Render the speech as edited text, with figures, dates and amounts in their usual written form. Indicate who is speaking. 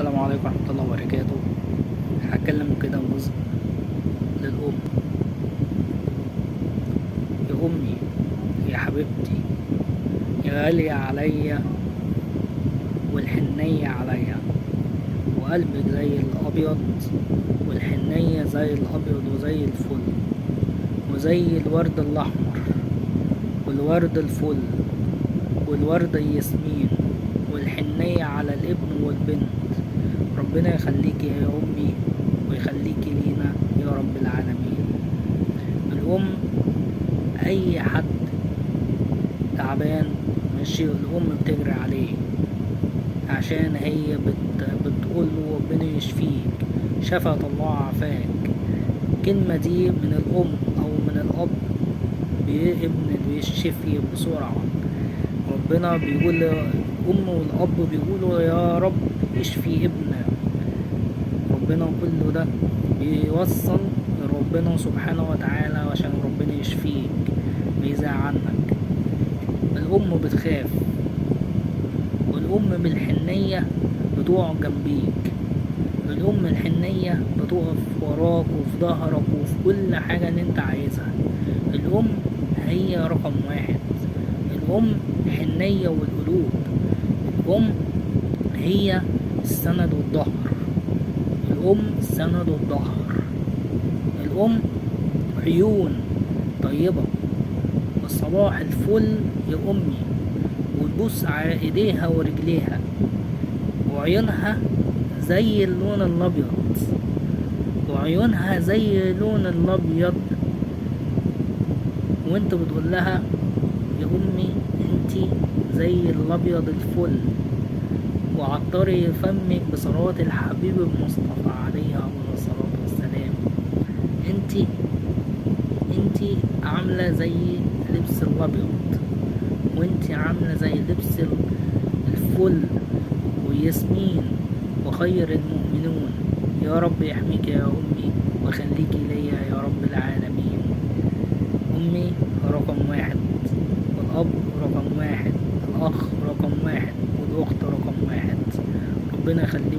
Speaker 1: السلام عليكم ورحمة الله وبركاته. هتكلم كده جزء للأم. يا أمي، يا حبيبتي، يا غالية عليا والحنية عليا، وقلبك زي الأبيض والحنية زي الأبيض وزي الفل وزي الورد الأحمر والورد الفل والورد الياسمين والحنية على الابن والبنت. ربنا يخليكي يا أمي ويخليكي لينا يا رب العالمين. الأم أي حد تعبان ماشي الأم بتجري عليه عشان هي بتقول له ربنا يشفيك، شفت الله عافاك. الكلمة دي من الأم أو من الأب ابن بيشفي بسرعة. ربنا بيقول الأم والأب بيقولوا يا رب اشفي ابننا. ربنا كله ده بيوصل ربنا سبحانه وتعالى عشان ربنا يشفيك ويزع عنك. الأم بتخاف، والأم بالحنية بتقع جنبيك. الأم الحنية بتقف وراك وفي ظهرك وفي كل حاجة اللي انت عايزها. الأم هي رقم واحد. الأم حنية والقلوب. الأم هي السند والظهر. الأم السند والظهر. الأم عيون طيبة والصباح الفل يا أمي، وتبص على ايديها ورجليها وعيونها زي اللون الأبيض، وعيونها زي اللون الأبيض، وانت بتقول لها يا أمي انتي زي الأبيض الفل، وعطري فمك بصلوات الحبيب المصطفى عليه أفضل الصلاة والسلام. انتي عاملة زي لبس الأبيض، وانتي عاملة زي لبس الفل وياسمين وخير المؤمنون. يا رب يحميك يا أمي وخليكي ليا يا رب العالمين. أمي رقم واحد، والأب رقم واحد، الأخ رقم واحد، والأخت رقم واحد. ربنا يخليك